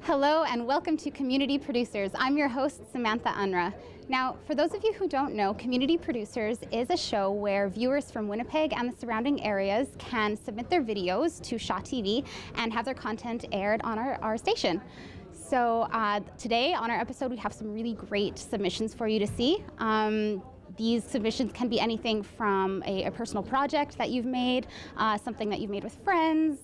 Hello and welcome to Community Producers. I'm your host, Samantha Unrau. Now, for those of you who don't know, Community Producers is a show where viewers from Winnipeg and the surrounding areas can submit their videos to Shaw TV and have their content aired on our station. So today on our episode, we have some really great submissions for you to see. These submissions can be anything from a personal project that you've made, something that you've made with friends,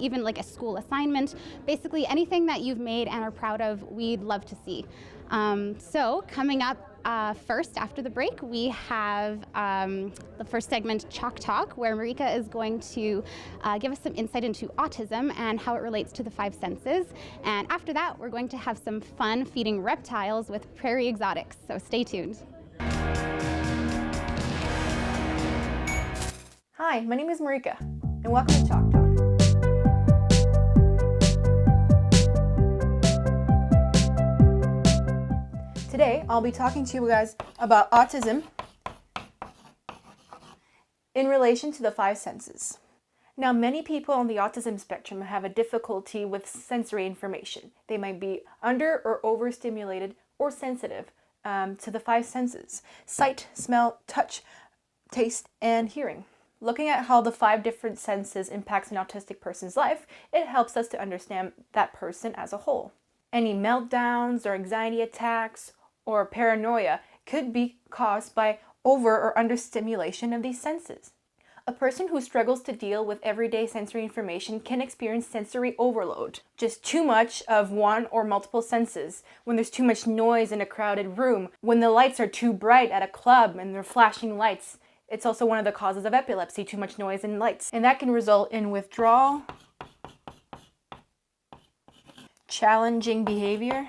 even like a school assignment. Basically anything that you've made and are proud of, we'd love to see. So coming up first after the break, we have the first segment, Chalk Talk, where Marika is going to give us some insight into autism and how it relates to the five senses. And after that, we're going to have some fun feeding reptiles with Prairie Exotics. So stay tuned. Hi, my name is Marika, and welcome to Chalk Talk. Today, I'll be talking to you guys about autism in relation to the five senses. Now, many people on the autism spectrum have a difficulty with sensory information. They might be under or overstimulated or sensitive to the five senses: sight, smell, touch, taste, and hearing. Looking at how the five different senses impacts an autistic person's life, it helps us to understand that person as a whole. Any meltdowns or anxiety attacks or paranoia could be caused by over or understimulation of these senses. A person who struggles to deal with everyday sensory information can experience sensory overload, just too much of one or multiple senses, when there's too much noise in a crowded room, when the lights are too bright at a club and they're flashing lights. It's also one of the causes of epilepsy, too much noise and lights. And that can result in withdrawal, challenging behavior,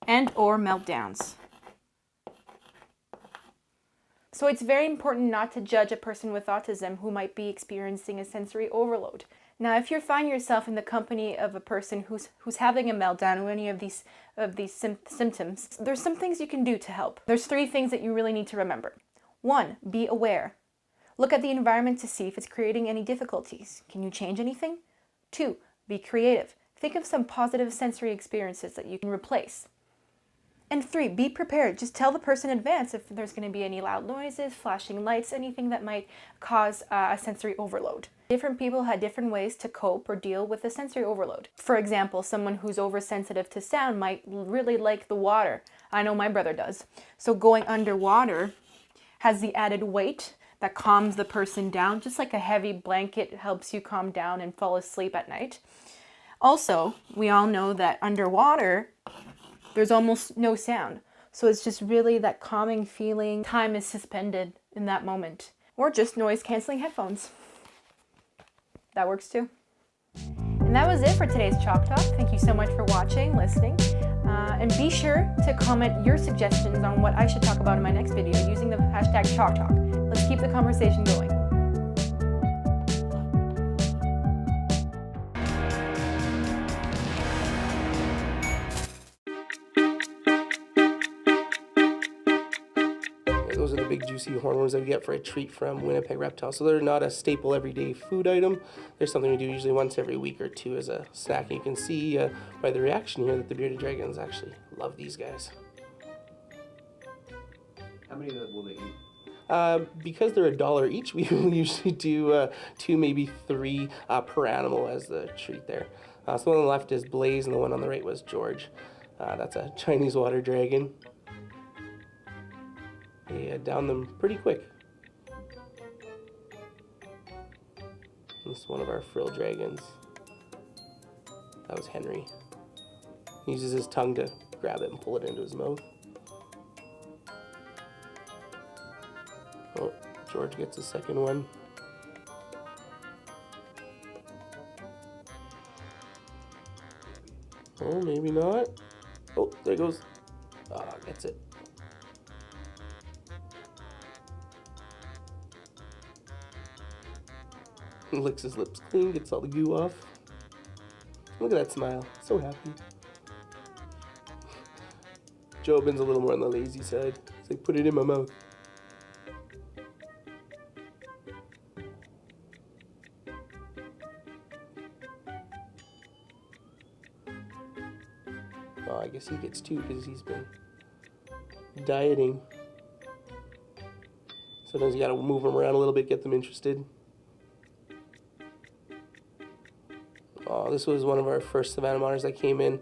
and or meltdowns. So it's very important not to judge a person with autism who might be experiencing a sensory overload. Now, if you find yourself in the company of a person who's having a meltdown or any of these symptoms, there's some things you can do to help. There's three things that you really need to remember. 1, be aware. Look at the environment to see if it's creating any difficulties. Can you change anything? 2, be creative. Think of some positive sensory experiences that you can replace. And 3, be prepared. Just tell the person in advance if there's going to be any loud noises, flashing lights, anything that might cause a sensory overload. Different people had different ways to cope or deal with the sensory overload. For example, someone who's oversensitive to sound might really like the water. I know my brother does. So going underwater has the added weight that calms the person down, just like a heavy blanket helps you calm down and fall asleep at night. Also, we all know that underwater, there's almost no sound. So it's just really that calming feeling. Time is suspended in that moment. Or just noise-canceling headphones. That works too. And that was it for today's Chalk Talk. Thank you so much for watching, listening. And be sure to comment your suggestions on what I should talk about in my next video using the hashtag Chalk Talk. Let's keep the conversation going. Those are the big juicy hornworms that we get for a treat from Winnipeg Reptile. So they're not a staple everyday food item. They're something we do usually once every week or two as a snack. And you can see by the reaction here that the bearded dragons actually love these guys. How many of them will they eat? Because they're $1 each, we will usually do 2, maybe 3 per animal as the treat there. So the one on the left is Blaze and the one on the right was George. That's a Chinese water dragon. They down them pretty quick. This is one of our frill dragons. That was Henry. He uses his tongue to grab it and pull it into his mouth. Oh, George gets the second one. Oh, maybe not. Oh, there it goes. Ah, gets it. Licks his lips clean, gets all the goo off. Look at that smile, so happy. Jobin's a little more on the lazy side. He's like, put it in my mouth. Oh, I guess he gets two because he's been dieting. Sometimes you gotta move them around a little bit, get them interested. Oh, this was one of our first Savannah monitors that came in.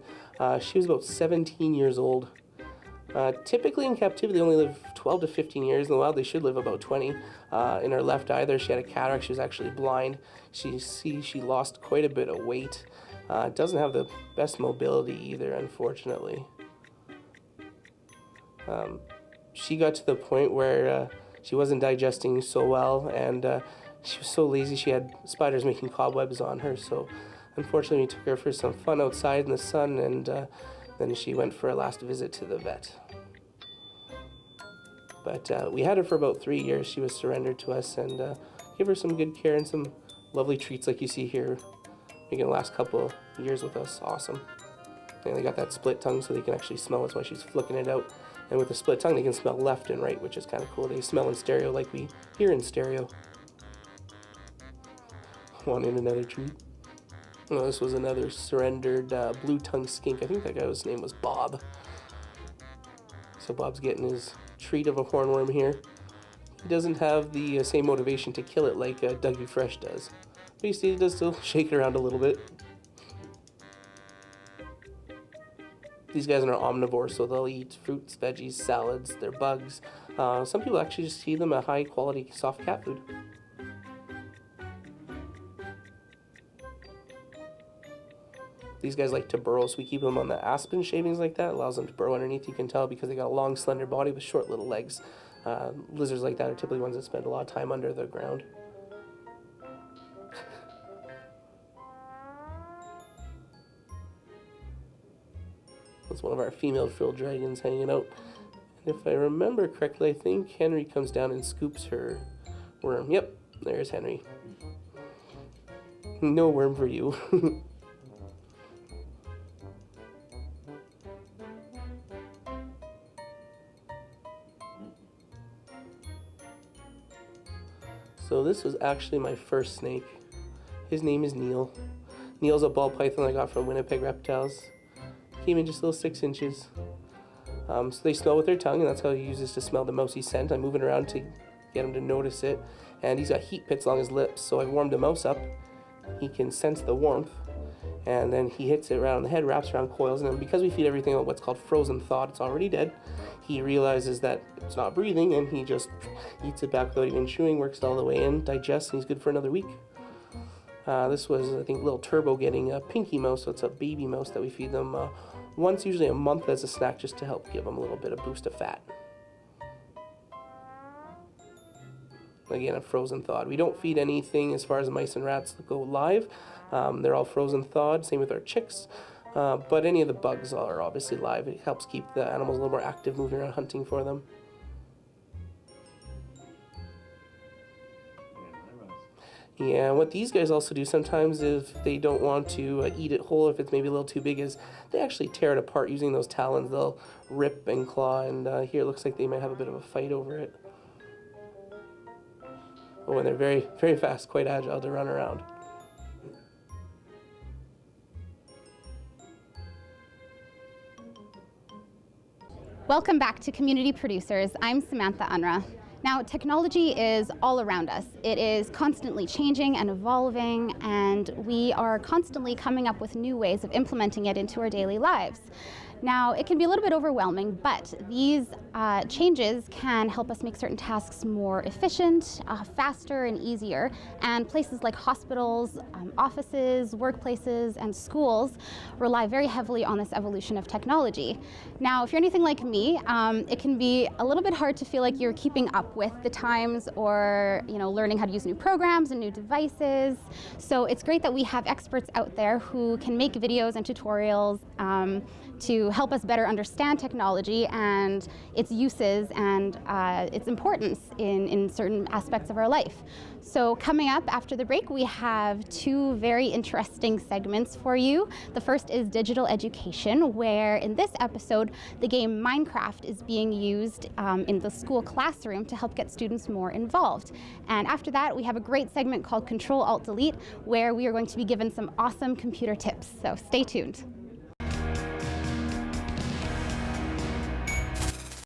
She was about 17 years old. Typically in captivity they only live 12 to 15 years. In the wild they should live about 20. In her left eye there she had a cataract. She was actually blind. She lost quite a bit of weight. Doesn't have the best mobility either, unfortunately. She got to the point where she wasn't digesting so well, and she was so lazy she had spiders making cobwebs on her, so unfortunately we took her for some fun outside in the sun, and then she went for a last visit to the vet. But we had her for about 3 years. She was surrendered to us, and gave her some good care and some lovely treats like you see here, making the last couple of years with us. Awesome. And they got that split tongue so they can actually smell. That's why she's flicking it out. And with the split tongue, they can smell left and right, which is kind of cool. They smell in stereo like we hear in stereo. Wanting another treat? Oh, this was another surrendered blue-tongued skink. I think that guy's name was Bob. So Bob's getting his treat of a hornworm here. He doesn't have the same motivation to kill it like Dougie Fresh does. But you see, he does still shake it around a little bit. These guys are omnivores, so they'll eat fruits, veggies, salads, they're bugs. Some people actually just feed them a high-quality soft cat food. These guys like to burrow, so we keep them on the aspen shavings like that. It allows them to burrow underneath, you can tell, because they got a long, slender body with short little legs. Lizards like that are typically ones that spend a lot of time under the ground. That's one of our female frilled dragons hanging out. And if I remember correctly, I think Henry comes down and scoops her worm. Yep, there's Henry. No worm for you. So this was actually my first snake. His name is Neil. Neil's a ball python I got from Winnipeg Reptiles. Came in just little 6 inches. So they smell with their tongue, and that's how he uses to smell the mousey scent. I'm moving around to get him to notice it. And he's got heat pits along his lips, so I've warmed the mouse up. He can sense the warmth, and then he hits it around the head, wraps around coils, and then because we feed everything on what's called frozen thawed, it's already dead, he realizes that it's not breathing, and he just eats it back without even chewing, works it all the way in, digests, and he's good for another week. This was, I think, little Turbo getting a pinky mouse, so it's a baby mouse that we feed them once, usually a month, as a snack, just to help give them a little bit of boost of fat. Again, a frozen thawed. We don't feed anything as far as mice and rats that go live. They're all frozen thawed, same with our chicks. But any of the bugs are obviously live. It helps keep the animals a little more active, moving around hunting for them. Yeah, what these guys also do sometimes if they don't want to eat it whole, if it's maybe a little too big, is they actually tear it apart using those talons. They'll rip and claw, and here it looks like they might have a bit of a fight over it. Oh, and they're very, very fast, quite agile to run around. Welcome back to Community Producers. I'm Samantha Unrau. Now, technology is all around us. It is constantly changing and evolving, and we are constantly coming up with new ways of implementing it into our daily lives. Now, it can be a little bit overwhelming, but these changes can help us make certain tasks more efficient, faster, and easier. And places like hospitals, offices, workplaces, and schools rely very heavily on this evolution of technology. Now, if you're anything like me, it can be a little bit hard to feel like you're keeping up with the times, or learning how to use new programs and new devices. So it's great that we have experts out there who can make videos and tutorials to help us better understand technology and its uses and its importance in certain aspects of our life. So coming up after the break, we have 2 very interesting segments for you. The first is digital education, where in this episode, the game Minecraft is being used in the school classroom to help get students more involved. And after that, we have a great segment called Control-Alt-Delete, where we are going to be given some awesome computer tips. So stay tuned.